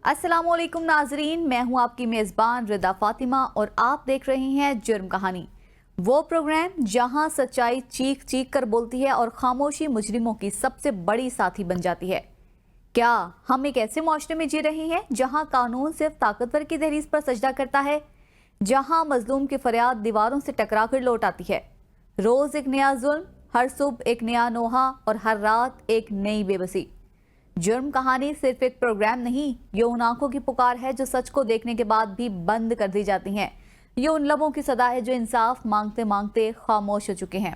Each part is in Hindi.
अस्सलामुअलैकुम नाजरीन, मैं हूं आपकी मेज़बान रिदा फातिमा और आप देख रहे हैं जुर्म कहानी, वो प्रोग्राम जहां सच्चाई चीख चीख कर बोलती है और खामोशी मुजरिमों की सबसे बड़ी साथी बन जाती है। क्या हम एक ऐसे माशरे में जी रहे हैं जहां कानून सिर्फ ताकतवर की दहलीज पर सजदा करता है, जहां मजलूम की फरियाद दीवारों से टकरा कर लौट आती है। रोज एक नया जुल्म, हर सुबह एक नया नोहा और हर रात एक नई बेबसी। जुर्म कहानी सिर्फ एक प्रोग्राम नहीं, ये उन आंखों की पुकार है जो सच को देखने के बाद भी बंद कर दी जाती हैं। ये उन लबों की सदा है जो इंसाफ मांगते मांगते खामोश हो चुके हैं।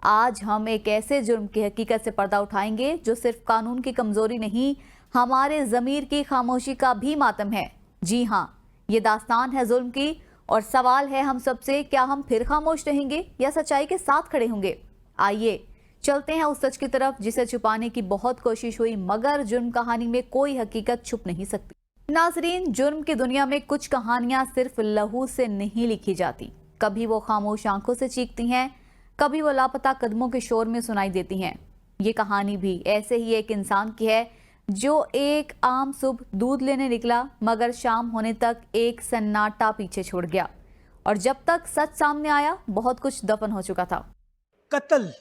आज हम एक ऐसे जुर्म की हकीकत से पर्दा उठाएंगे जो सिर्फ कानून की कमजोरी नहीं, हमारे जमीर की खामोशी का भी मातम है। जी हाँ, ये दास्तान है जुल्म की और सवाल है हम सबसे, क्या हम फिर खामोश रहेंगे या सच्चाई के साथ खड़े होंगे? आइए चलते हैं उस सच की तरफ जिसे छुपाने की बहुत कोशिश हुई, मगर जुर्म कहानी में कोई हकीकत छुप नहीं सकती। नाजरीन, जुर्म की दुनिया में कुछ कहानियां सिर्फ लहू से नहीं लिखी जाती। कभी वो खामोश आंखों से चीखती हैं, कभी वो लापता कदमों के शोर में सुनाई देती हैं। ये कहानी भी ऐसे ही एक इंसान की है जो एक आम सुबह दूध लेने निकला, मगर शाम होने तक एक सन्नाटा पीछे छोड़ गया और जब तक सच सामने आया बहुत कुछ दफन हो चुका था। कत्ल,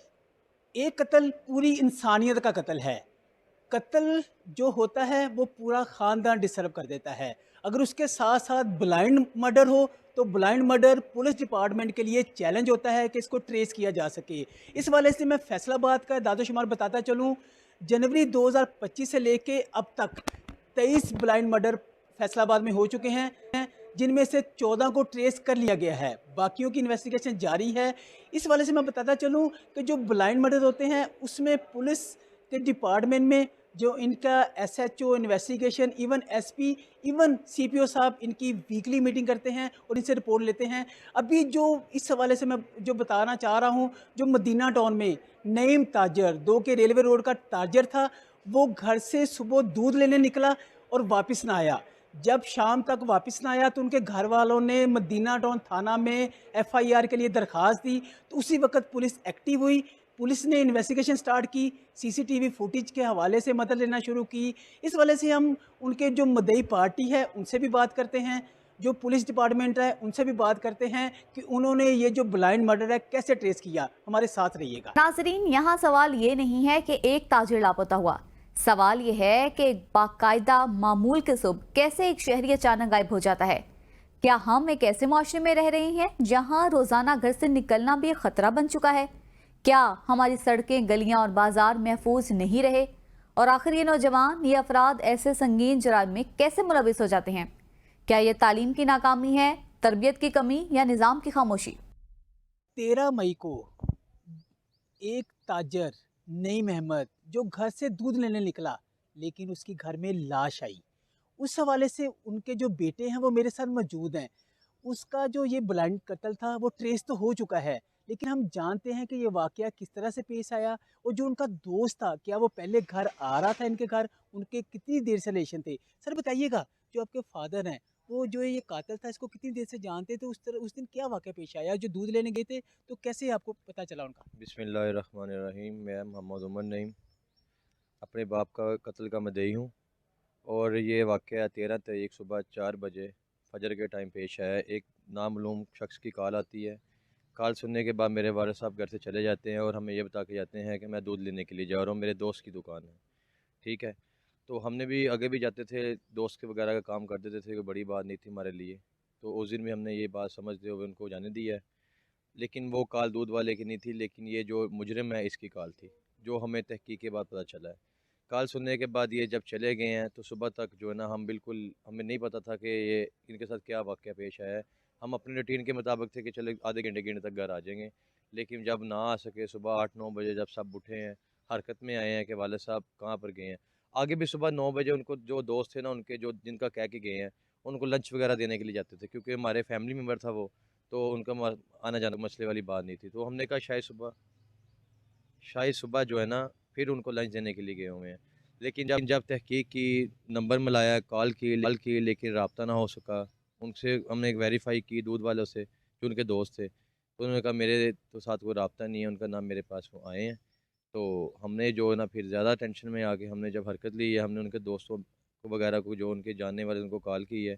एक कत्ल पूरी इंसानियत का कत्ल है। कत्ल जो होता है वो पूरा ख़ानदान डिस्टर्ब कर देता है। अगर उसके साथ साथ ब्लाइंड मर्डर हो तो ब्लाइंड मर्डर पुलिस डिपार्टमेंट के लिए चैलेंज होता है कि इसको ट्रेस किया जा सके। इस वाले से मैं फैसलाबाद का दादोशुमार बताता चलूँ। जनवरी 2025 से लेके अब तक 23 ब्लाइंड मर्डर फैसलाबाद में हो चुके हैं, जिनमें से 14 को ट्रेस कर लिया गया है। बाकियों की इन्वेस्टिगेशन जारी है। इस वाले से मैं बताता चलूँ कि जो ब्लाइंड मर्डर होते हैं उसमें पुलिस के डिपार्टमेंट में जो इनका SHO investigation, even SP, even CPO साहब इनकी वीकली मीटिंग करते हैं और इनसे रिपोर्ट लेते हैं। अभी जो इस हवाले से मैं जो बताना चाह रहा हूँ, जो मदीना टाउन में नईम ताजर 2 के रेलवे रोड का ताजर था, वो घर से सुबह दूध लेने निकला और वापस ना आया। जब शाम तक वापस ना आया तो उनके घर वालों ने मदीना टाउन थाना में एफआईआर के लिए दरख्वास्त दी। तो उसी वक्त पुलिस एक्टिव हुई। पुलिस ने इन्वेस्टिगेशन स्टार्ट की, सीसीटीवी फुटेज के हवाले से मदद लेना शुरू की। इस वजह से हम उनके जो मदई पार्टी है उनसे भी बात करते हैं, जो पुलिस डिपार्टमेंट है उनसे भी बात करते हैं कि उन्होंने ये जो ब्लाइंड मर्डर है कैसे ट्रेस किया। हमारे साथ रहिएगा। नाजरीन, यहाँ सवाल ये नहीं है कि एक ताजिर लापता हुआ, सवाल ये है कि बाकायदा मामूल के सुबह कैसे एक शहरी अचानक गायब हो जाता है। क्या हम एक ऐसे माशरे में रह रहे हैं जहाँ रोजाना घर से निकलना भी एक खतरा बन चुका है? क्या हमारी सड़कें, गलियां और बाजार महफूज नहीं रहे? और आखिर ये नौजवान, ये अफराद ऐसे संगीन जराइम में कैसे मुलविस हो जाते हैं? क्या ये तालीम की नाकामी है, तरबियत की कमी या निज़ाम की खामोशी? 13 मई को एक ताजर नईम अहमद जो घर से दूध लेने निकला, लेकिन उसकी घर में लाश आई। उस हवाले से उनके जो बेटे हैं वो मेरे साथ मौजूद हैं। उसका जो ये ब्लाइंड कत्ल था वो ट्रेस तो हो चुका है, लेकिन हम जानते हैं कि ये वाकया किस तरह से पेश आया। और जो उनका दोस्त था, क्या वो पहले घर आ रहा था इनके घर, उनके कितनी देर से रिलेशन थे? सर बताइएगा, जो आपके फादर हैं वो जो ये कातिल था इसको कितनी देर से जानते थे? उस दिन क्या वाकया पेश आया? जो दूध लेने गए थे तो कैसे आपको पता चला उनका? बिस्मिल्लाहिर्रहमानिर्रहीम। मैं मोहम्मद उमर नईम अपने बाप का कत्ल का मदई हूँ। और ये वाक़या 13 तारीख सुबह 4 बजे फजर के टाइम पेश आया है। एक नामालूम शख्स की कॉल आती है। कॉल सुनने के बाद मेरे वालिद साहब घर से चले जाते हैं और हमें ये बता के जाते हैं कि मैं दूध लेने के लिए जा रहा हूँ, मेरे दोस्त की दुकान है। ठीक है, तो हमने भी आगे भी जाते थे, दोस्त के वगैरह का काम कर देते थे, कोई बड़ी बात नहीं थी हमारे लिए। तो उस दिन भी हमने ये बात समझते हुए उनको जाने दी है। लेकिन वो कॉल दूध वाले की नहीं थी, लेकिन ये जो मुजरिम है इसकी कॉल थी, जो हमें तहकीक के बाद पता चला है। कॉल सुनने के बाद ये जब चले गए हैं तो सुबह तक जो है ना, हम बिल्कुल, हमें नहीं पता था कि ये इनके साथ क्या वाक़या पेश आया है। हम अपने रूटीन के मुताबिक थे कि चले आधे घंटे घंटे तक घर आ जाएंगे। लेकिन जब ना आ सके, सुबह 8-9 बजे जब सब उठे हैं, हरकत में आए हैं कि वाले साहब कहाँ पर गए हैं। आगे भी सुबह 9 बजे उनको जो दोस्त थे ना उनके, जो जिनका कह के गए हैं, उनको लंच वगैरह देने के लिए जाते थे, क्योंकि हमारे फैमिली मेम्बर था वो। तो उनका आना जाना मसले वाली बात नहीं थी। तो हमने कहा शायद सुबह जो है ना फिर उनको लंच देने के लिए गए हुए हैं। लेकिन जब जब तहकीक की, नंबर मिलाया, कॉल की, लेकिन रब्ता ना हो सका। उनसे हमने एक वेरीफाई की दूध वालों से जो उनके दोस्त थे, तो उन्होंने कहा मेरे तो साथ कोई रब्ता नहीं है, उनका नाम मेरे पास वो आए हैं। तो हमने जो है ना फिर ज़्यादा टेंशन में आके हमने जब हरकत ली है, हमने उनके दोस्तों वगैरह को जो उनके जानने वाले उनको कॉल की है,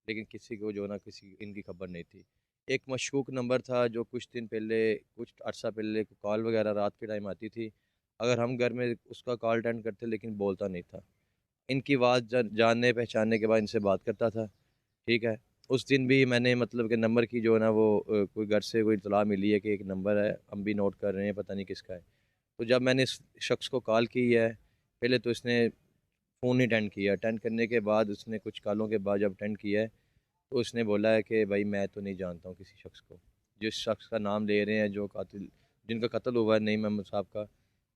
लेकिन किसी को जो ना किसी इनकी खबर नहीं थी। एक मशकूक नंबर था जो कुछ दिन पहले, कुछ अर्सा पहले कॉल वगैरह रात के टाइम आती थी, अगर हम घर में उसका कॉल अटेंड करते लेकिन बोलता नहीं था। इनकी आवाज़ जानने पहचानने के बाद इनसे बात करता था, ठीक है। उस दिन भी मैंने मतलब कि नंबर की जो है ना वो कोई घर से कोई इत्तला मिली है कि एक नंबर है, हम भी नोट कर रहे हैं, पता नहीं किसका है। तो जब मैंने इस शख्स को कॉल की है, पहले तो इसने फ़ोन नहीं अटेंड किया, अटेंड करने के बाद उसने कुछ कॉलों के बाद जब अटेंड किया है तो उसने बोला है कि भाई मैं तो नहीं जानता हूँ किसी शख्स को। जिस शख्स का नाम ले रहे हैं, जो कातिल जिनका कत्ल हुआ है नईम अहमद साहब का,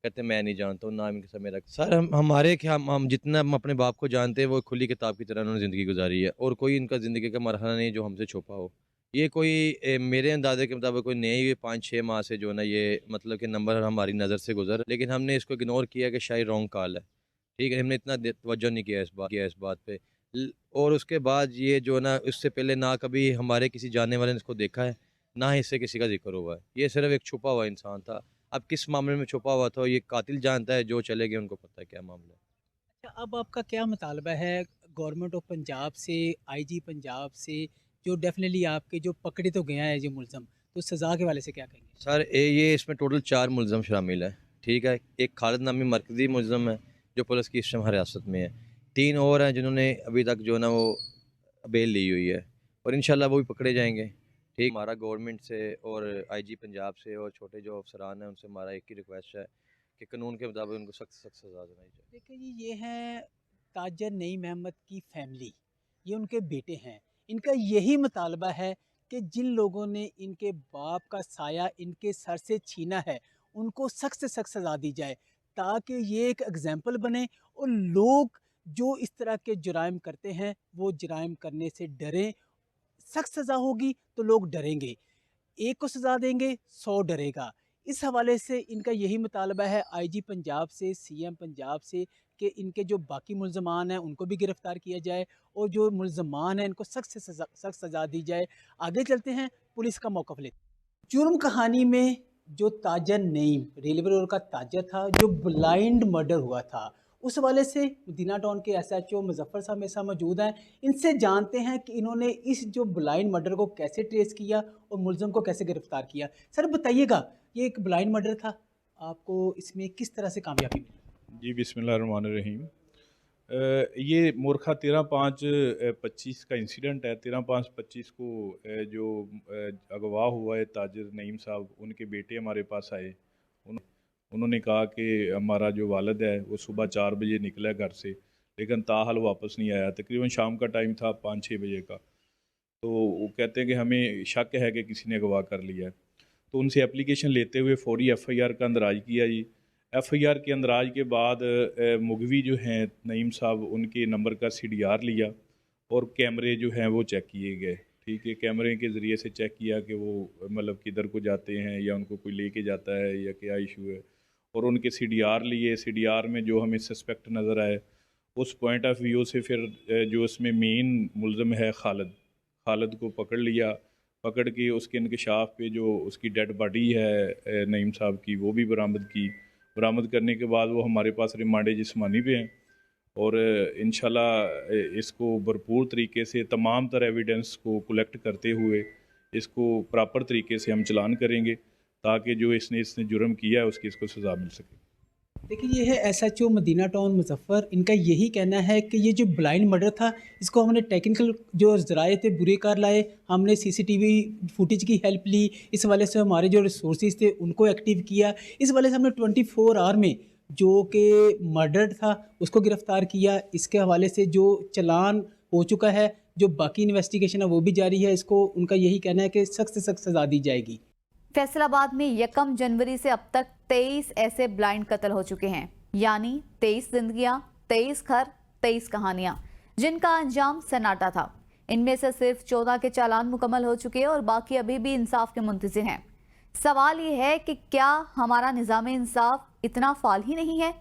कहते हैं मैं नहीं जानता हूँ, नाम इनके साथ मेरा। सर हमारे क्या, हम जितना हम अपने बाप को जानते हैं वो खुली किताब की तरह उन्होंने ज़िंदगी गुजारी है, और कोई इनका ज़िंदगी का मरहला नहीं जो हमसे छुपा हो। ये कोई मेरे अंदाजे के मुताबिक कोई नए 5-6 माह से जो है ना ये मतलब कि नंबर हमारी नज़र से गुजर, लेकिन हमने इसको इग्नोर किया कि शायद रॉन्ग कॉल है, ठीक है। हमने इतना तवज्जो नहीं किया इस बात पे। और उसके बाद ये जो है ना, इससे पहले ना कभी हमारे किसी जानने वाले ने इसको देखा है, ना ही इससे किसी का जिक्र हुआ है। ये सिर्फ एक छुपा हुआ इंसान था। अब किस मामले में छुपा हुआ था ये कातिल जानता है, जो चले गए उनको पता है क्या मामला है। अच्छा, अब आपका क्या मुतालबा है गवर्नमेंट ऑफ पंजाब से, आईजी पंजाब से, जो डेफिनेटली आपके जो पकड़े तो गया है जो मुलज़म, तो सज़ा के वाले से क्या कहेंगे? सर ये इसमें टोटल 4 मुलज़म शामिल हैं, ठीक है। एक खालिद नामी मरकज़ी मुलज़म है जो पुलिस की इस टाइम हिरासत में है। 3 और हैं जिन्होंने अभी तक जो है ना वो बेल ली हुई है, और इंशाल्लाह वो भी पकड़े जाएंगे, ठीक। हमारा गवर्नमेंट से और आईजी पंजाब से और छोटे जो अफसरान हैं उनसे हमारा एक ही रिक्वेस्ट है कि कानून के मुताबिक उनको सख्त सख्त सज़ा दिलाई जाए। देखिए जी, ये हैं ताजर नईम अहमद की फैमिली, ये उनके बेटे हैं। इनका यही मुतालबा है कि जिन लोगों ने इनके बाप का साया इनके सर से छीना है, उनको सख्त से सख्त सज़ा दी जाए, ताकि ये एक एग्ज़ाम्पल बने और लोग जो इस तरह के जुराइम करते हैं, वो जुराइम करने से डरें। सख्त सज़ा होगी तो लोग डरेंगे, एक को सज़ा देंगे 100 डरेगा। इस हवाले से इनका यही मुतालबा है आईजी पंजाब से, सीएम पंजाब से, कि इनके जो बाकी मुल्ज़मान हैं उनको भी गिरफ़्तार किया जाए और जो मुल्ज़मान हैं इनको सख्त से सख्त सज़ा दी जाए। आगे चलते हैं, पुलिस का मौक़िफ़ लेते हैं। जुर्म कहानी में जो ताजर नईम रेलवे रोड का ताजर था, जो ब्लाइंड मर्डर हुआ था, उस हवाले से मदीना टाउन के एसएचओ मुज़फ़्फ़र साहब मेरे साथ मौजूद हैं। इनसे जानते हैं कि इन्होंने इस जो ब्लाइंड मर्डर को कैसे ट्रेस किया और मुलज़म को कैसे गिरफ़्तार किया। सर बताइएगा, ये एक ब्लाइंड मर्डर था, आपको इसमें किस तरह से कामयाबी मिली? जी बिस्मिल्लाहिर्रहमानिर्रहीम। ये मोरखा 13/5/25 का इंसिडेंट है। 13/5/25 को जो अगवा हुआ है ताजिर नईम साहब, उनके बेटे हमारे पास आए। उन्होंने कहा कि हमारा जो वालिद है वो सुबह 4 बजे निकला है घर से, लेकिन ताहाल वापस नहीं आया। तकरीबन शाम का टाइम था, 5-6 बजे का। तो वो कहते हैं कि हमें शक है कि किसी ने अगवा कर लिया है। तो उनसे एप्लीकेशन लेते हुए फौरी एफ़आईआर का अंदराज किया जी। एफ़आईआर के अंदराज के बाद मुगवी जो हैं नईम साहब, उनके नंबर का सीडीआर लिया और कैमरे जो हैं वो चेक किए गए, ठीक है। कैमरे के ज़रिए से चेक किया कि वो मतलब किधर को जाते हैं या उनको कोई लेके जाता है या क्या इशू है, और उनके सीडीआर लिए। सीडीआर में जो हमें सस्पेक्ट नज़र आए, उस पॉइंट ऑफ व्यू से फिर जो उसमें मेन मुलज़म है खालिद को पकड़ लिया। पकड़ के उसके इंकशाफ पे जो उसकी डेड बॉडी है नईम साहब की, वो भी बरामद की। बरामद करने के बाद वो हमारे पास रिमांड जिस्मानी पे हैं, और इंशाल्लाह इसको भरपूर तरीके से तमाम तरह एविडेंस को कलेक्ट करते हुए इसको प्रॉपर तरीके से हम चलान करेंगे, ताकि जो इसने जुर्म किया है उसकी इसको सज़ा मिल सके। देखिए, ये है एसएचओ मदीना टाउन मुज़फ़्फ़र। इनका यही कहना है कि ये जो ब्लाइंड मर्डर था, इसको हमने टेक्निकल जो ज़राए थे बुरे कार लाए, हमने सीसीटीवी फुटेज की हेल्प ली, इस वाले से हमारे जो रिसोर्सेज थे उनको एक्टिव किया। इस वाले से हमने 24 आवर में जो कि मर्डर था उसको गिरफ़्तार किया। इसके हवाले से जो चलान हो चुका है, जो बाकी इन्वेस्टिगेशन है वो भी जारी है। इसको उनका यही कहना है कि सख्त से सख्त सज़ा दी जाएगी। फैसलाबाद में 1 जनवरी से अब तक 23 ऐसे ब्लाइंड कत्ल हो चुके हैं, यानी 23 जिंदगियां, 23 घर, 23 कहानियां, जिनका अंजाम सन्नाटा था। इनमें से सिर्फ 14 के चालान मुकम्मल हो चुके हैं और बाकी अभी भी इंसाफ के मुंतज़िर हैं। सवाल ये है कि क्या हमारा निज़ाम इंसाफ इतना फाल ही नहीं है?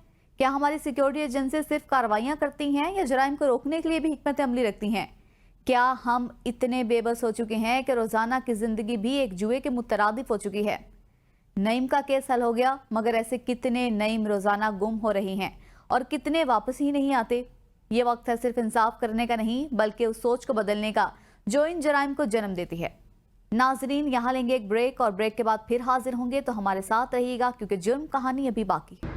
क्या हमारी सिक्योरिटी एजेंसी सिर्फ कार्रवाइयाँ करती हैं या जराइम को रोकने के लिए भी हिकमत अमली रखती हैं? क्या हम इतने बेबस हो चुके हैं कि रोज़ाना की ज़िंदगी भी एक जुए के मुतरादिफ हो चुकी है? नईम का केस हल हो गया, मगर ऐसे कितने नईम रोज़ाना गुम हो रही हैं और कितने वापस ही नहीं आते? ये वक्त है सिर्फ इंसाफ करने का नहीं, बल्कि उस सोच को बदलने का जो इन जराइम को जन्म देती है। नाजरीन, यहाँ लेंगे एक ब्रेक और ब्रेक के बाद फिर हाजिर होंगे, तो हमारे साथ रहिएगा क्योंकि जुर्म कहानी अभी बाकी है।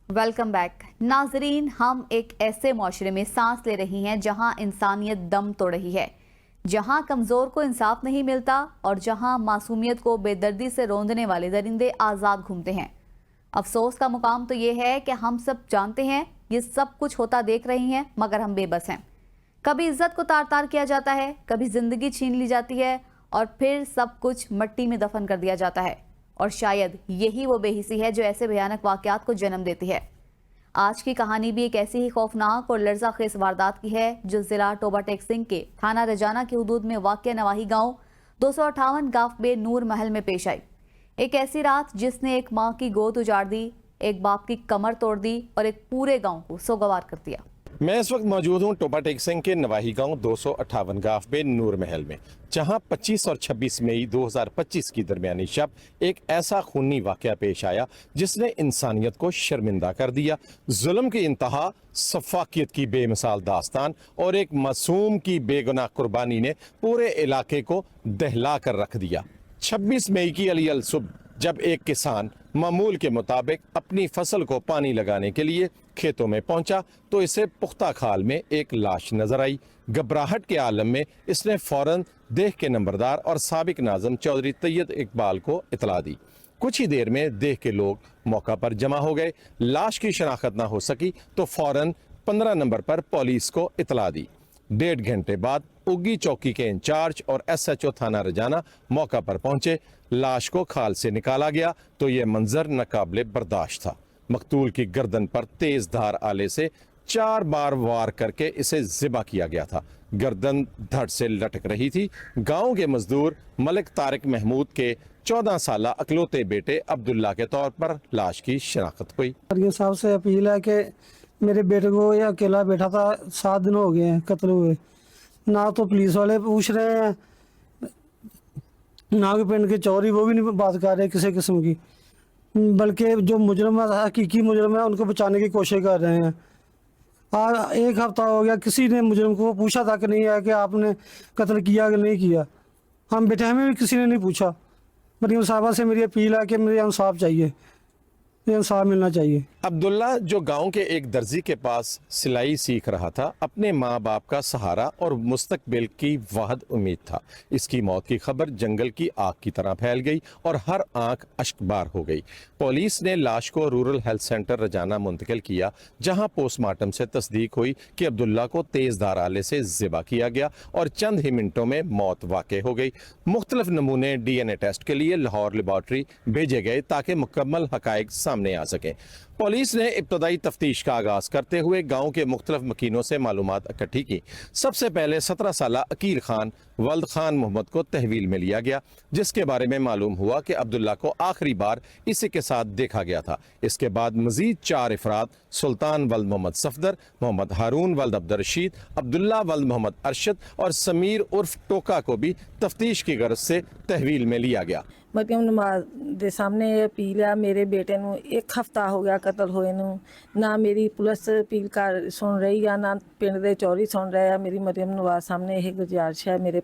Welcome back. नाजरीन, हम एक ऐसे माशरे में सांस ले रही हैं जहां इंसानियत दम तोड़ रही है, जहां कमजोर को इंसाफ नहीं मिलता और जहां मासूमियत को बेदर्दी से रौंदने वाले दरिंदे आजाद घूमते हैं। अफसोस का मुकाम तो ये है कि हम सब जानते हैं, ये सब कुछ होता देख रही हैं, मगर हम बेबस हैं। कभी इज्जत को तार तार किया जाता है, कभी जिंदगी छीन ली जाती है और फिर सब कुछ मट्टी में दफन कर दिया जाता है। और शायद यही वो बेहिसी है जो ऐसे भयानक वाकयात को जन्म देती है। आज की कहानी भी एक ऐसी ही खौफनाक और लर्ज़ाखेज़ वारदात की है जो जिला टोबा टेक सिंह के थाना रजाना की हदूद में वाक़या नवाही गांव 258 गाफ बे नूर महल में पेश आई। एक ऐसी रात जिसने एक माँ की गोद उजाड़ दी, एक बाप की कमर तोड़ दी और एक पूरे गांव को सोगवार कर दिया। मैं इस वक्त मौजूद हूँ टोबा टेक सिंह के नवाही गांव 258 गाफ बे नूर महल में, जहां 25 और 26 मई 2025 की दरमियानी शब एक ऐसा खूनी वाकया पेश आया जिसने इंसानियत को शर्मिंदा कर दिया। जुल्म की इंतहा, सफाकियत की बेमिसाल दास्तान और एक मासूम की बेगुनाह कुर्बानी ने पूरे इलाके को दहला कर रख दिया। 26 मई की अलियल सुबह जब एक किसान मामूल के मुताबिक अपनी फसल को पानी लगाने के लिए खेतों में पहुंचा तो इसे पुख्ता खाल में एक लाश नजर आई। घबराहट के आलम में इसने फौरन देह के नंबरदार और साबिक नाज़िम चौधरी तैयद इकबाल को इतला दी। कुछ ही देर में देह के लोग मौका पर जमा हो गए। लाश की शनाख्त ना हो सकी तो फौरन 15 नंबर पर पुलिस को इतला दी। 1.5 घंटे बाद उग्गी चौकी के इंचार्ज और SHO थाना रजाना मौका पर पहुंचे। लाश को खाल से निकाला गया तो यह मंजर नाकाबिले बर्दाश्त था। मकतूल की गर्दन पर तेज धार आले से 4 बार वार करके इसे ज़िबा किया गया था। गर्दन धड़ से लटक रही थी। गांव के मजदूर मलिक तारिक महमूद के 14 साला अकलौते बेटे अब्दुल्ला के तौर पर लाश की शनाख्त हुई। साहब से अपील है कि मेरे बेटे को ये अकेला बैठा था, 7 दिन हो गए हैं कत्ल हुए, ना तो पुलिस वाले पूछ रहे हैं, ना कि पिंड के चौधरी वो भी नहीं बात कर रहे किसी किस्म की, बल्कि जो मुजरम है, हकीकी मुजरम है, उनको बचाने की कोशिश कर रहे हैं। आज 1 हफ्ता हो गया, किसी ने मुजरम को पूछा तक नहीं है कि आपने कत्ल किया कि नहीं किया। हम बेटे हमें भी किसी ने नहीं पूछा। मरीम साहबा से मेरी अपील है कि मुझे इंसाफ चाहिए, इंसाफ मिलना चाहिए। अब्दुल्ला जो गांव के एक दर्जी के पास सिलाई सीख रहा था, अपने माँ बाप का सहारा और मुस्तकबिल की वाहिद उम्मीद था। इसकी मौत की खबर जंगल की आग की तरह फैल गई और हर आंख अश्कबार हो गई। पुलिस ने लाश को रूरल हेल्थ सेंटर रजाना मुंतकिल किया, जहां पोस्टमार्टम से तस्दीक हुई कि अब्दुल्ला को तेज धार आले से ज़िबा किया गया और चंद ही मिनटों में मौत वाक़ई हो गई। मुख्तलिफ नमूने DNA टेस्ट के लिए लाहौर लेबॉर्ट्री भेजे गए ताकि मुकम्मल हक़ाइक़ सामने आ सकें। पुलिस ने इब्तदाई तफ्तीश का आगाज करते हुए गांव के मुख्तलिफ मकीनों से मालूमात इकट्ठी की। सबसे पहले 17 साला अकील खान वल्द खान मोहम्मद को तहवील में लिया गया, जिसके बारे में मालूम हुआ कि अब्दुल्ला को आखिरी बार इसी के साथ देखा गया था। इसके बाद मजीद 4 अफराद सुल्तान वल्द मोहम्मद सफदर, मोहम्मद हारून वल्द अब्दुल रशीद, अब्दुल्ला वल्द मोहम्मद अरशद और समीर उर्फ टोका को भी तफ्तीश की गर्ज से तहवील में लिया गया। मरियम नमाज दे सामने ये अपील है, मेरे बेटे ਨੂੰ 1 ਹਫਤਾ ਹੋ ਗਿਆ ਕਤਲ ਹੋਏ ਨੂੰ, ਨਾ ਮੇਰੀ ਪੁਲਿਸ अपील ਕਰ ਸੁਣ ਰਹੀ ਆ, ਨਾ ਪਿੰਡ ਦੇ ਚੌਧਰੀ ਸੁਣ ਰਹੇ ਆ। ਮੇਰੀ ਮਰੀਮ ਨਵਾਜ਼ ਸਾਹਮਣੇ ਇਹ ਗੁਜ਼ਾਰਿਸ਼ ਹੈ, ਮੇਰੇ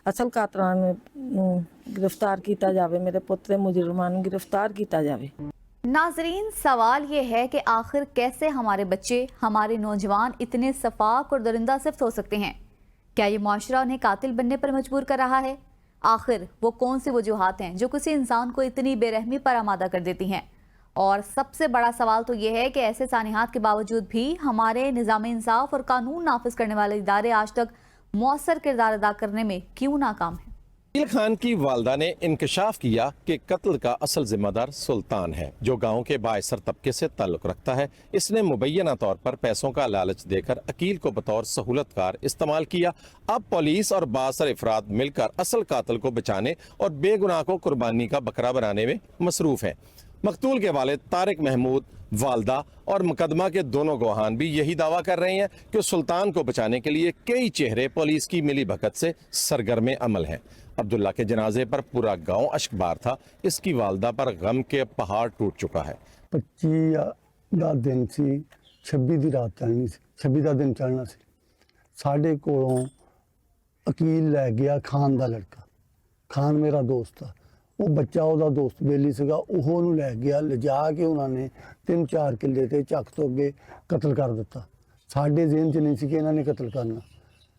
ਅਸਲ ਕਾਤਲਾਂ ਨੂੰ गिरफ्तार किया जाए, मेरे पुत्र ਦੇ ਮੁਜਰਮਾਂ ਨੂੰ गिरफ्तार किया जाए। नाजरीन, सवाल ये है कि आखिर कैसे हमारे बच्चे, हमारे नौजवान इतने सफाक और दरिंदा सिफ्त हो सकते हैं? क्या ये माशरा उन्हें कातिल बनने पर मजबूर कर रहा है? आखिर वो कौन सी वजूहात हैं जो किसी इंसान को इतनी बेरहमी पर आमादा कर देती हैं? और सबसे बड़ा सवाल तो ये है कि ऐसे सानिहात के बावजूद भी हमारे निज़ाम इंसाफ और कानून नाफिज करने वाले इदारे आज तक मौसर किरदार अदा करने में क्यों नाकाम हैं? अकील खान की वालदा ने इंकशाफ किया कि कत्ल का असल जिम्मेदार सुल्तान है, जो गांव के बायसर तबके से ताल्लुक रखता है। इसने मुबैना तौर पर पैसों का लालच देकर अकील को बतौर सहूलतकार इस्तेमाल किया। अब पुलिस और बासर अफराद मिलकर असल कातिल को बचाने और बेगुनाह को कुर्बानी का बकरा बनाने में मसरूफ हैं। मकतूल के वालिद तारिक महमूद, वालदा और मुकदमा के दोनों गवाहान भी यही दावा कर रहे हैं कि सुल्तान को बचाने के लिए कई चेहरे पुलिस की मिली भगत से सरगर्म अमल हैं। अब्दुल्ला के जनाजे पर पूरा गांव अश्कबार था। इसकी वालदा पर गम के पहाड़ टूट चुका है। 25 ਦਾ ਦਿਨ ਸੀ, 26 ਦੀ ਰਾਤ ਚੜ੍ਹਨੀ ਸੀ, 26 ਦਾ ਦਿਨ ਚੜ੍ਹਨਾ ਸੀ। ਸਾਡੇ ਕੋਲੋਂ ਵਕੀਲ ਲੈ ਗਿਆ ਖਾਨ ਦਾ ਲੜਕਾ, ਖਾਨ ਮੇਰਾ ਦੋਸਤ ਆ, ਉਹ ਬੱਚਾ ਉਹਦਾ ਦੋਸਤ ਬੇਲੀ ਸੀਗਾ, ਉਹ ਉਹਨੂੰ ਲੈ ਗਿਆ, ਲਿਜਾ ਕੇ ਉਹਨਾਂ ਨੇ 3-4 ਕਿੱਲੇ ਤੇ ਚੱਕ ਤੋਂ ਅੱਗੇ ਕਤਲ ਕਰ ਦਿੱਤਾ। ਸਾਡੇ ਜ਼ਿਹਨ 'ਚ ਨਹੀਂ ਸੀ ਕਿ ਇਹਨਾਂ ਨੇ ਕਤਲ ਕਰਨਾ।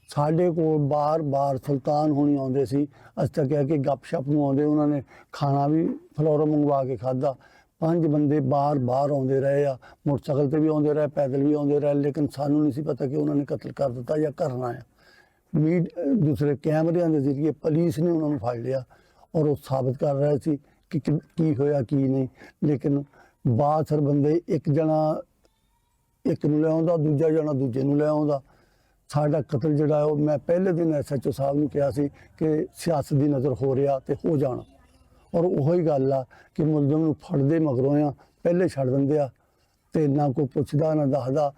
ਸਾਡੇ ਕੋਲ ਬਾਰ-ਬਾਰ ਸੁਲਤਾਨ ਹੋਣੀ ਆਉਂਦੇ ਸੀ, ਅਸੀਂ ਤਾਂ ਕਹਿ ਕੇ ਗੱਪ-ਸ਼ੱਪ ਨੂੰ ਆਉਂਦੇ, ਉਹਨਾਂ ਨੇ ਖਾਣਾ ਵੀ ਫਲੋਰੋ ਮੰਗਵਾ ਕੇ ਖਾਧਾ। 5 ਬੰਦੇ ਬਾਰ-ਬਾਰ ਆਉਂਦੇ ਰਹੇ ਆ, ਮੋਟਰਸਾਈਕਲ ਤੇ ਵੀ ਆਉਂਦੇ ਰਹੇ, ਪੈਦਲ ਵੀ ਆਉਂਦੇ ਰਹੇ, ਲੇਕਿਨ ਸਾਨੂੰ ਨਹੀਂ ਸੀ ਪਤਾ ਕਿ ਉਹਨਾਂ ਨੇ ਕਤਲ ਕਰ ਦਿੱਤਾ ਜਾਂ ਕਰਨਾ ਆ। ਦੂਸਰੇ ਕੈਮਰਿਆਂ ਦੇ ਜ਼ਰੀਏ ਪੁਲਿਸ ਨੇ ਉਹਨਾਂ ਨੂੰ ਫੜ ਲਿਆ ਔਰ ਉਹ ਸਾਬਤ ਕਰ ਰਹੇ ਸੀ ਕਿ ਕੀ ਹੋਇਆ ਕੀ ਨਹੀਂ, ਲੇਕਿਨ ਬਾਸਰ ਬੰਦੇ, ਇੱਕ ਜਣਾ ਇੱਕ ਨੂੰ ਲੈ ਆਉਂਦਾ, ਦੂਜਾ ਜਣਾ ਦੂਜੇ ਨੂੰ ਲੈ ਆਉਂਦਾ। ਸਾਡਾ ਕਤਲ ਜਿਹੜਾ ਉਹ ਮੈਂ ਪਹਿਲੇ ਦਿਨ SHO ਸਾਹਿਬ ਨੂੰ ਕਿਹਾ ਸੀ ਕਿ ਸਿਆਸਤ ਦੀ ਨਜ਼ਰ ਹੋ ਰਿਹਾ ਤੇ ਹੋ ਜਾਣਾ, ਔਰ ਉਹੀ ਗੱਲ ਆ ਕਿ ਮੁਲਜ਼ਮ ਨੂੰ ਫੜਦੇ ਮਗਰੋਂ ਆ ਪਹਿਲੇ ਛੱਡ ਦਿੰਦੇ ਆ ਤੇ ਨਾ ਕੋਈ ਪੁੱਛਦਾ ਨਾ ਦੱਸਦਾ।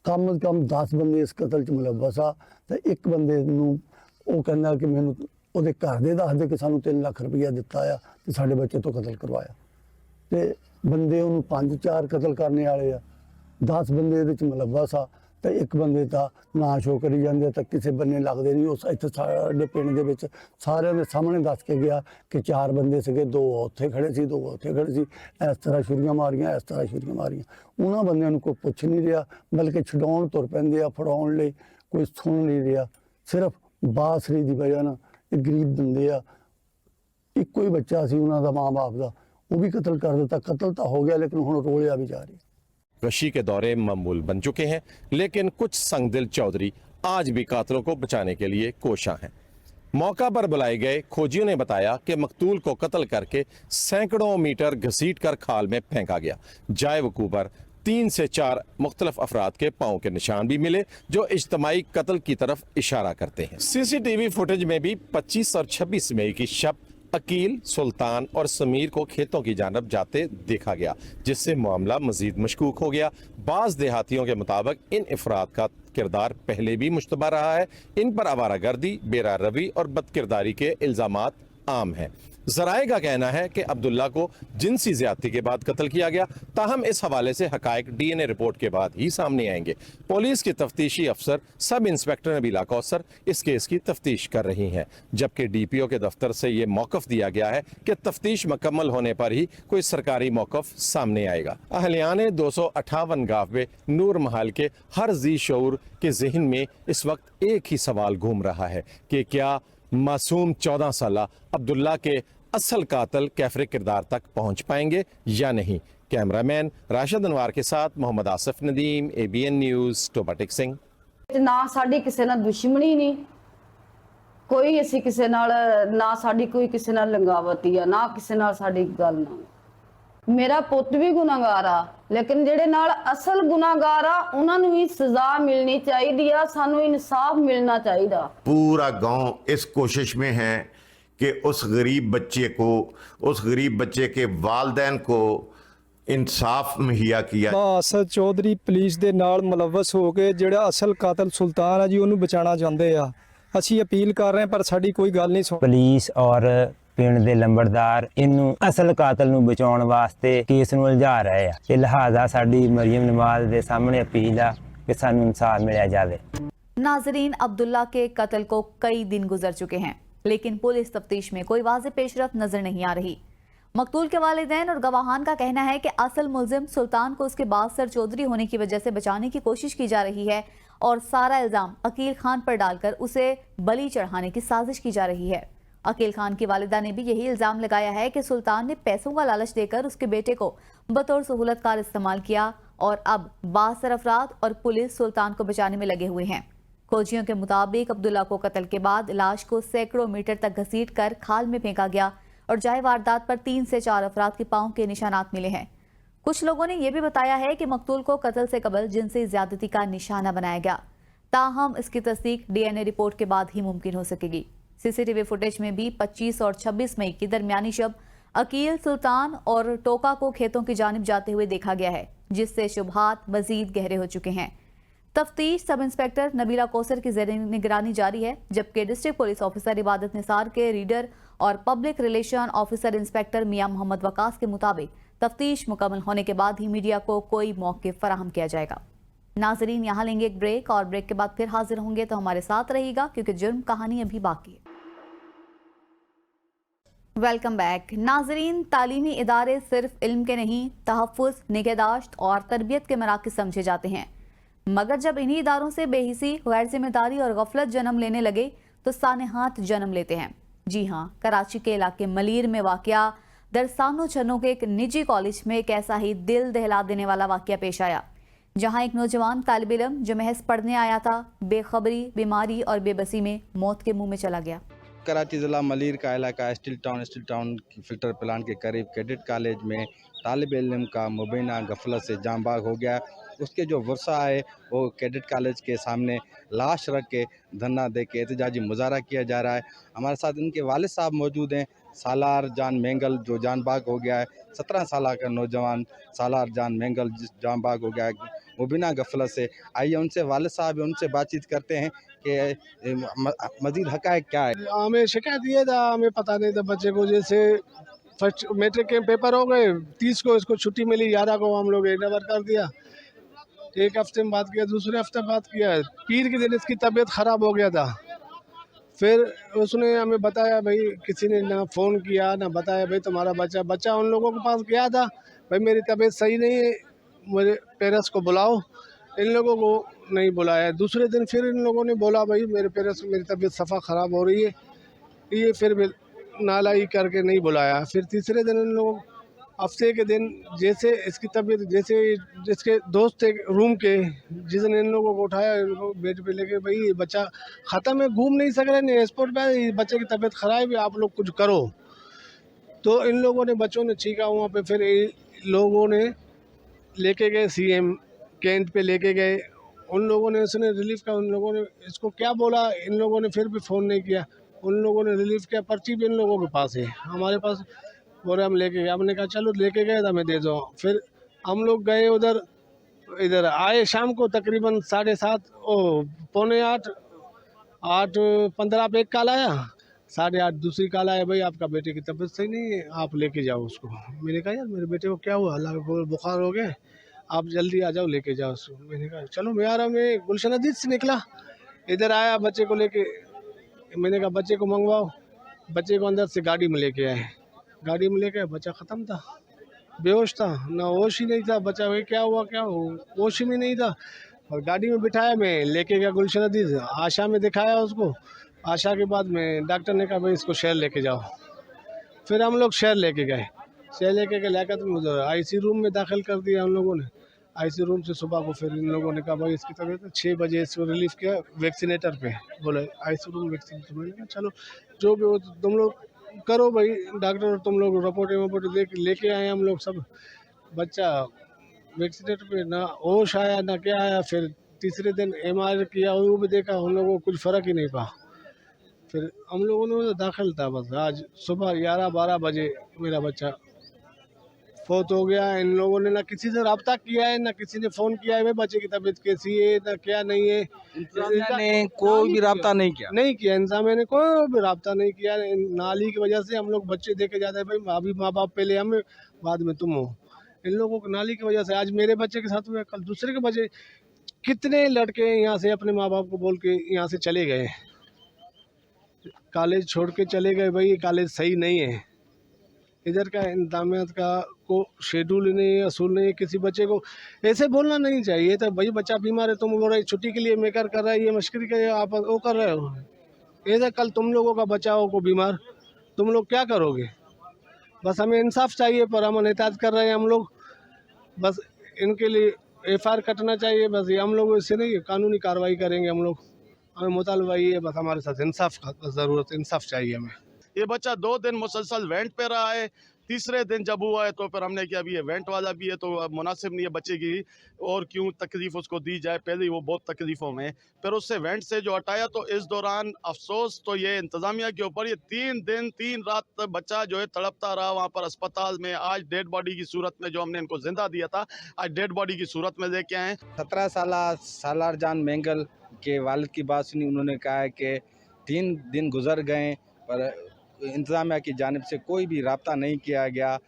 ਕਮ 10 ਬੰਦੇ ਇਸ ਕਤਲ 'ਚ ਮੁਲੱਵਸ ਆ ਤੇ ਇੱਕ ਬੰਦੇ ਨੂੰ ਉਹ ਕਹਿੰਦਾ ਕਿ ਮੈਨੂੰ ਉਹਦੇ ਘਰ ਦੇ ਦੱਸਦੇ ਕਿ ਸਾਨੂੰ 3 ਲੱਖ ਰੁਪਈਆ ਦਿੱਤਾ ਆ ਤੇ ਸਾਡੇ ਬੱਚੇ ਤੋਂ ਕਤਲ ਕਰਵਾਇਆ, ਤੇ ਬੰਦੇ ਉਹਨੂੰ 5-4 ਕਤਲ ਕਰਨੇ ਵਾਲੇ ਆ, 10 ਬੰਦੇ ਇਹਦੇ 'ਚ ਮੁਲੱਵਸ ਆ ਤੇ ਇੱਕ ਬੰਦੇ ਤਾਂ ਨਾ ਸ਼ੋ ਕਰੀ ਜਾਂਦੇ ਤਾਂ ਕਿਸੇ ਬੰਨੇ ਲੱਗਦੇ ਨਹੀਂ। ਉਹ ਇੱਥੇ ਸਾਡੇ ਪਿੰਡ ਦੇ ਵਿੱਚ ਸਾਰਿਆਂ ਦੇ ਸਾਹਮਣੇ ਦੱਸ ਕੇ ਗਿਆ ਕਿ 4 ਬੰਦੇ ਸੀਗੇ, 2 ਉੱਥੇ ਖੜੇ ਸੀ, 2 ਉੱਥੇ ਖੜੇ ਸੀ, ਇਸ ਤਰ੍ਹਾਂ ਛੁਰੀਆਂ ਮਾਰੀਆਂ, ਇਸ ਤਰ੍ਹਾਂ ਛੁਰੀਆਂ ਮਾਰੀਆਂ। ਉਹਨਾਂ ਬੰਦਿਆਂ ਨੂੰ ਕੋਈ ਪੁੱਛ ਨਹੀਂ ਰਿਹਾ, ਬਲਕਿ ਛਡਾਉਣ ਤੁਰ ਪੈਂਦੇ ਆ, ਫੜਾਉਣ ਲਈ ਕੋਈ ਸੁਣ ਨਹੀਂ ਰਿਹਾ। ਸਿਰਫ ਬਾਸਰੀ ਦੀ ਵਜ੍ਹਾ ਨਾਲ ਇਹ ਗਰੀਬ ਬੰਦੇ ਆ, ਇੱਕੋ ਹੀ ਬੱਚਾ ਸੀ ਉਹਨਾਂ ਦਾ ਮਾਂ-ਬਾਪ ਦਾ, वो भी कत्ल कर देता। कत्ल तो हो गया लेकिन हुण रोलिया भी जा रही। कशी के दौरे मामूल बन चुके हैं, लेकिन कुछ संगदिल चौधरी आज भी कातिलों को बचाने के लिए कोशां हैं। मौका पर बुलाए गए खोजियों ने बताया कि मकतूल को कत्ल करके सैकड़ों मीटर घसीट कर खाल में फेंका गया। जाए वकूं पर 3 से 4 मुख्तलिफ अफराद के पाँव के निशान भी मिले जो इज्तमाई कत्ल की तरफ इशारा करते हैं। CCTV फुटेज में भी 25 और 26 मई की शब अकील, सुल्तान और समीर को खेतों की जानब जाते देखा गया, जिससे मामला मजीद मशकूक हो गया। बाज देहातियों के मुताबिक इन अफराद का किरदार पहले भी मुश्तबा रहा है। इन पर आवारागर्दी, बेरा रवी और बदकिरदारी के इल्जामात आम हैं। ज़राए का कहना है कि अब्दुल्ला को जिनसी ज्यादती के बाद कत्ल किया गया, ताहम इस हवाले से हकायक DNA रिपोर्ट के बाद ही सामने आएंगे। पुलिस की तफ्तीशी अफसर सब इंस्पेक्टर नबीला कौसर इस केस की तफ्तीश कर रही हैं, जबकि DPO के दफ्तर से ये मौक़िफ़ दिया गया है कि तफ्तीश मुकम्मल होने पर ही कोई सरकारी मौक़िफ़ सामने आएगा। अहलियाने 258 गाफे नूर महल के हर जी शऊर के जहन में इस वक्त एक ही सवाल घूम रहा है कि क्या मासूम 14 साला अब्दुल्ला के असल कातिल कैफरे किरदार तक पहुंच पाएंगे या नहीं। कैमरामैन राशिद अनवार के साथ मोहम्मद आसिफ नदीम, ABN न्यूज़, टोबा टेक सिंह। ना साडी किसी नाल दुश्मनी नहीं, कोई असी किसी नाल ना साडी कोई किसी नाल लंगावती आ, ना किसी नाल साडी गल ना। मेरा पुत भी गुनाहगार आ, लेकिन जेड़े नाल असल गुनाहगार आ उन्हां नूं भी सजा मिलनी चाहिदी आ, सानू इंसाफ मिलना चाहिदा। पूरा गांव इस कोशिश में है कि उस गरीब बच्चे के वालिदैन को इंसाफ मुहैया किया। असद चौधरी पुलिस दे नाल मुलव्वस हो के जेड़ा असल कातिल सुल्तान है जी उन्होंने बचाना चाहते आ। असी अपील कर रहे हैं पर साडी कोई गल नहीं सुन। पुलिस और पिंड दे लंबड़दार इनू असल कातिल नू बचाउण वास्ते केस नू उलझा रहे आ ते लिहाजा साडी मरियम नवाज दे सामने अपील आ कि सानू इंसाफ मिलिया जावे। नाजरीन, अब्दुल्ला के कत्ल को कई दिन गुजर चुके हैं, लेकिन पुलिस तफ्तीश में कोई वाज़ेह पेशरफ्त नजर नहीं आ रही। मकतूल के वालिदैन और गवाहान का कहना है कि असल मुल्जिम सुल्तान को उसके बासर चौधरी होने की वजह से बचाने की कोशिश की जा रही है और सारा इल्जाम अकील खान पर डालकर उसे बलि चढ़ाने की साजिश की जा रही है। अकील खान की वालिदा ने भी यही इल्जाम लगाया है कि सुल्तान ने पैसों का लालच देकर उसके बेटे को बतौर सहूलतकार इस्तेमाल किया और अब बासर अफराद और पुलिस सुल्तान को बचाने में लगे हुए हैं। खोजियों के मुताबिक अब्दुल्ला को कत्ल के बाद लाश को सैकड़ों मीटर तक घसीट कर खाल में फेंका गया और जाए वारदात पर 3 से 4 अफराद के पांव के निशानात मिले हैं। कुछ लोगों ने यह भी बताया है कि मकतूल को कत्ल से कबल जिनसी ज्यादती का निशाना बनाया गया, ताहम इसकी तस्दीक DNA रिपोर्ट के बाद ही मुमकिन हो सकेगी। CCTV फुटेज में भी 25 और 26 मई की दरमियानी शब अकील, सुल्तान और टोका को खेतों की जानिब जाते हुए देखा गया है, जिससे शुबहात मजीद गहरे हो चुके हैं। तफ्तीश सब इंस्पेक्टर नबीला कौसर की ज़ेर निगरानी जारी है, जबकि डिस्ट्रिक्ट पुलिस ऑफिसर इबादत निसार के रीडर और पब्लिक रिलेशन ऑफिसर इंस्पेक्टर मियां मोहम्मद वकास के मुताबिक तफ्तीश मुकम्मल होने के बाद ही मीडिया को कोई मौके फराहम किया जाएगा। नाजरीन, यहाँ लेंगे एक ब्रेक और ब्रेक के बाद फिर हाजिर होंगे, तो हमारे साथ रहिएगा क्योंकि जुर्म कहानी अभी बाकी है। Welcome back. नाजरीन, तालीमी इदारे सिर्फ इल्म के नहीं, तहफ़्फ़ुज़, निगहदाश्त और तरबियत के मराकज़ समझे जाते हैं, मगर जब इन्हीं इदारों से बेहिसी, गैर जिम्मेदारी और गफलत जन्म लेने लगे तो सानेहात जन्म लेते हैं। जी हाँ, कराची के इलाके मलीर में वाक़या दरसानों छन्नों के एक निजी कॉलेज में एक ऐसा ही दिल दहला देने वाला वाक़या पेश आया, जहाँ एक नौजवान तालिब इल्म जो महज पढ़ने आया था, बेखबरी, बीमारी और बेबसी में मौत के मुंह में चला गया। कराची ज़िला मलीर का इलाका स्टील टाउन की फिल्टर प्लांट के करीब कैडेट कॉलेज में तालिब इल्म का मुबैना गफलत से जाँ बाग हो गया। उसके जो वर्षा है वो कैडेट कॉलेज के सामने लाश रख के धरना दे के एहतजाजी मुजाहरा किया जा रहा है। हमारे साथ इनके वालिद साहब मौजूद हैं, सालार जान मेंगल, जो जान बाग हो गया है। 17 साल का नौजवान सालार जान मेंगल जिस जान बाग हो गया है मुबैना गफलत से। आइए उनसे, वालिद साहब उनसे बातचीत करते हैं कि मज़ीद हक़ाइक़ क्या है। हमें शिकायत ये था, हमें पता नहीं था बच्चे को, जैसे फर्स्ट मैट्रिक के पेपर हो गए, 30 को इसको छुट्टी मिली, 11 को हम लोग हैंडओवर कर दिया। एक हफ्ते में बात किया, दूसरे हफ्ते बात किया, पीर के दिन इसकी तबीयत ख़राब हो गया था। फिर उसने हमें बताया, भाई किसी ने ना फ़ोन किया ना बताया, भाई तुम्हारा बच्चा उन लोगों के पास गया था, भाई मेरी तबीयत सही नहीं है, मेरे पेरेंट्स को बुलाओ। इन लोगों को नहीं बुलाया। दूसरे दिन फिर इन लोगों ने बोला, भाई मेरे पेरेंट्स मेरी तबीयत सफ़ा ख़राब हो रही है, ये फिर नालाई करके नहीं बुलाया। फिर तीसरे दिन इन लोगों, हफ्ते के दिन, जैसे इसकी तबीयत, जैसे जिसके दोस्त थे रूम के, जिसने इन लोगों को उठाया, इनको बेड पे लेके, भाई ये बच्चा ख़त्म है, घूम नहीं सक रहे, नहीं एयरपोर्ट पे, बच्चे की तबीयत ख़राब है, आप लोग कुछ करो। तो इन लोगों ने, बच्चों ने चीखा वहाँ पे, फिर लोगों ने लेके गए CM कैंट पे लेके गए। उन लोगों ने, उसने रिलीफ का, उन लोगों ने इसको क्या बोला, इन लोगों ने फिर भी फ़ोन नहीं किया। उन लोगों ने रिलीफ किया, पर्ची भी इन लोगों के पास है, हमारे पास बोले हम लेके गए। हमने कहा चलो लेके गए तो मैं दे दो। फिर हम लोग गए उधर, इधर आए शाम को तकरीबन 7:30 पौने 8:15 पे एक कॉल आया, 8:30 दूसरी कॉल आया, भाई आपका बेटे की तबीयत सही नहीं है, आप लेके जाओ उसको। मैंने कहा यार मेरे बेटे को क्या हुआ, बुखार हो गया, आप जल्दी आ जाओ, लेके जाओ उसको। मैंने कहा चलो। मैं आ रहा, मैं गुलशन अजीज से निकला, इधर आया, बच्चे को लेके, मैंने कहा बच्चे को मंगवाओ। बच्चे को अंदर से गाड़ी में लेके आए, गाड़ी में लेके, बच्चा ख़त्म था, बेहोश था, ना होश ही नहीं था बच्चा। भाई क्या हुआ, क्या हो, होश में नहीं था। और गाड़ी में बिठाया, मैं लेके गया गुलशन अजीज, आशा में दिखाया उसको। आशा के बाद में डॉक्टर ने कहा भाई इसको शहर लेके जाओ। फिर हम लोग शहर लेके गए, शहर लेके गए, लियाकत में उधर IC रूम में दाखिल कर दिया हम लोगों ने। IC रूम से सुबह को फिर इन लोगों ने कहा भाई इसकी तबीयत 6 बजे इसको रिलीफ किया वैक्सीनेटर पे, बोले IC रूम वैक्सीनेटर। मैंने कहा चलो जो भी हो तुम लोग करो भाई, डॉक्टर तुम लोग रिपोर्ट लेके आए हम लोग सब। बच्चा वैक्सीनेटर पे, ना होश आया ना क्या आया। फिर तीसरे दिन MRI किया, वो भी देखा, हम लोगों को कुछ फ़र्क ही नहीं पा। फिर हम लोगों ने दाखिल था, बस आज सुबह 11-12 बजे मेरा बच्चा फौत हो गया। इन लोगों ने ना किसी से रब्ता किया है, ना किसी ने फ़ोन किया है भाई बच्चे की तबीयत कैसी है, ना क्या नहीं है। ने कोई भी रब्ता नहीं किया, इंतज़ामिया ने कोई भी रब्ता नहीं किया। नाली की वजह से हम लोग बच्चे देखे जाते हैं, भाई अभी माँ बाप पहले हमें, बाद में तुम हो। इन लोगों को नाली की वजह से आज मेरे बच्चे के साथ हुआ, कल दूसरे के बच्चे, कितने लड़के यहाँ से अपने माँ बाप को बोल के यहाँ से चले गए, कॉलेज छोड़ के चले गए। भाई ये कॉलेज सही नहीं है, इधर का इंतजामिया का को शेड्यूल नहीं है, असूल नहीं है। किसी बच्चे को ऐसे बोलना नहीं चाहिए। तो भाई बच्चा बीमार है, तुम बोल रहे छुट्टी के लिए मेकर कर रहा है, ये मश्करी के आप वो कर रहे हो। ऐसा कल तुम लोगों का बच्चा हो को बीमार, तुम लोग क्या करोगे। बस हमें इंसाफ चाहिए, पर हम एहतियात कर रहे हैं हम लोग। बस इनके लिए FIR कटना चाहिए, बस ये हम लोग इससे नहीं, कानूनी कार्रवाई करेंगे हम लोग। हमें मुतालबा ये है, बस हमारे साथ इंसाफ का ज़रूरत, इंसाफ चाहिए हमें। ये बच्चा 2 दिन मुसलसल वेंट पे रहा है। तीसरे दिन जब हुआ है तो फिर हमने किया अभी ये वेंट वाला भी है तो अब मुनासिब नहीं है बच्चे की, और क्यों तकलीफ़ उसको दी जाए, पहले ही वो बहुत तकलीफ़ों में, फिर उससे वेंट से जो हटाया। तो इस दौरान अफसोस तो ये इंतज़ामिया के ऊपर, ये 3 दिन 3 रात बच्चा जो है तड़पता रहा वहाँ पर अस्पताल में। आज डेड बॉडी की सूरत में, जो हमने इनको जिंदा दिया था, आज डेड बॉडी की सूरत में लेके आए। 17 सालार जान मेंगल के वालिद की बात सुनी, उन्होंने कहा है कि 3 दिन गुजर गए पर इंतज़ामिया की जानिब से कोई भी रब्ता नहीं किया गया।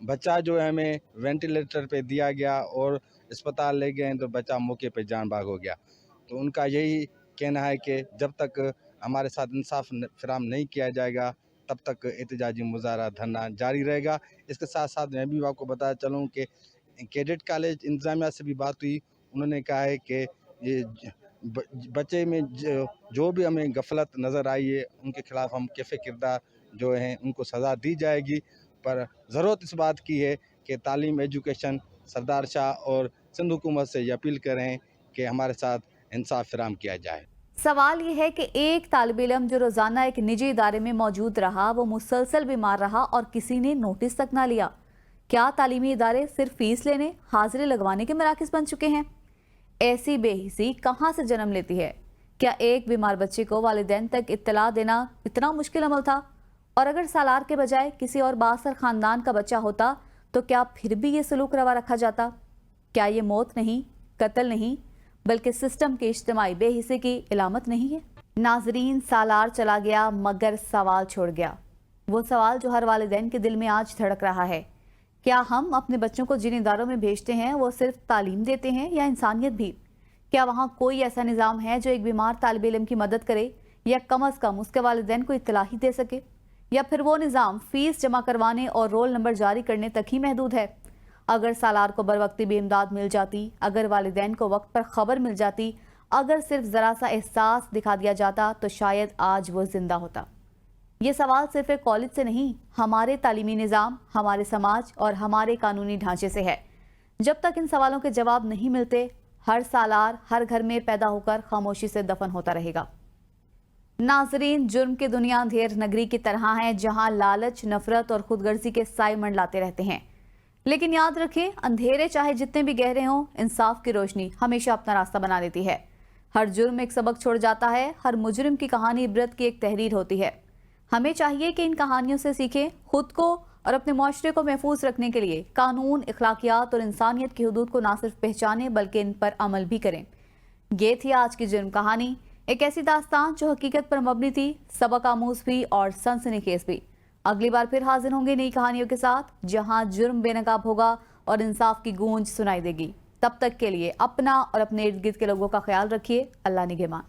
बच्चा जो है हमें वेंटिलेटर पे दिया गया और अस्पताल ले गए तो बच्चा मौके पे जान बाग हो गया। तो उनका यही कहना है कि जब तक हमारे साथ इंसाफ फराहम नहीं किया जाएगा तब तक एहतजाजी मुजाहरा धरना जारी रहेगा। इसके साथ साथ मैं भी आपको बताया चलूँ कि कैडेट कॉलेज इंतजामिया से भी बात हुई। उन्होंने कहा है कि ये बच्चे में जो भी हमें गफलत नज़र आई है उनके खिलाफ हम कैफ़े किरदार जो हैं उनको सज़ा दी जाएगी। पर ज़रूरत इस बात की है कि तालीम एजुकेशन सरदार शाह और सिंध हुकूमत से ये अपील करें कि हमारे साथ इंसाफ फराहम किया जाए। सवाल ये है कि एक तालिब इल्म जो रोज़ाना एक निजी इदारे में मौजूद रहा, वो मुसलसल बीमार रहा और किसी ने नोटिस तक ना लिया। क्या तालीमी इदारे सिर्फ फीस लेने, हाजिरी लगवाने के मराकज़ बन चुके हैं? ऐसी बेहिसी कहाँ से जन्म लेती है? क्या एक बीमार बच्चे को वालिदैन तक इत्तला देना इतना मुश्किल अमल था? और अगर सालार के बजाय किसी और बासर ख़ानदान का बच्चा होता तो क्या फिर भी ये सलूक रवा रखा जाता? क्या ये मौत नहीं, कत्ल नहीं, बल्कि सिस्टम के इज्तिमाई बेहिसी की इलामत नहीं है? नाजरीन, सालार चला गया मगर सवाल छोड़ गया। वो सवाल जो हर वालिदैन के दिल में आज धड़क रहा है। क्या हम अपने बच्चों को जिन इदारों में भेजते हैं वो सिर्फ तालीम देते हैं या इंसानियत भी? क्या वहाँ कोई ऐसा निज़ाम है जो एक बीमार तालिब इल्म की मदद करे या कम अज़ कम उसके वालिदैन को इत्तला ही दे सके? या फिर वो निज़ाम फ़ीस जमा करवाने और रोल नंबर जारी करने तक ही महदूद है? अगर सालार को बरवक्ती भी इमदाद मिल जाती, अगर वालिदैन को वक्त पर खबर मिल जाती, अगर सिर्फ ज़रा सा एहसास दिखा दिया जाता तो शायद आज वो जिंदा होता। ये सवाल सिर्फ एक कॉलेज से नहीं, हमारे तालीमी निज़ाम, हमारे समाज और हमारे कानूनी ढांचे से है। जब तक इन सवालों के जवाब नहीं मिलते, हर सालार हर घर में पैदा होकर खामोशी से दफन होता रहेगा। नाजरीन, जुर्म की दुनिया अंधेर नगरी की तरह है जहां लालच, नफरत और खुदगर्जी के साए मंडलाते रहते हैं। लेकिन याद रखें, अंधेरे चाहे जितने भी गहरे हों, इंसाफ की रोशनी हमेशा अपना रास्ता बना देती है। हर जुर्म एक सबक छोड़ जाता है, हर मुजरिम की कहानी इबरत की एक तहरीर होती है। हमें चाहिए कि इन कहानियों से सीखें, खुद को और अपने माशरे को महफूज रखने के लिए कानून, इखलाकियात और इंसानियत की हदूद को ना सिर्फ पहचानें बल्कि इन पर अमल भी करें। ये थी आज की जुर्म कहानी, एक ऐसी दास्तान जो हकीकत पर मबनी थी, सबक आमूज भी और सनसनीखेज भी। अगली बार फिर हाजिर होंगे नई कहानियों के साथ, जहां जुर्म बेनकाब होगा और इंसाफ की गूंज सुनाई देगी। तब तक के लिए अपना और अपने इर्द गिर्द के लोगों का ख्याल रखिए। अल्लाह निगहबान।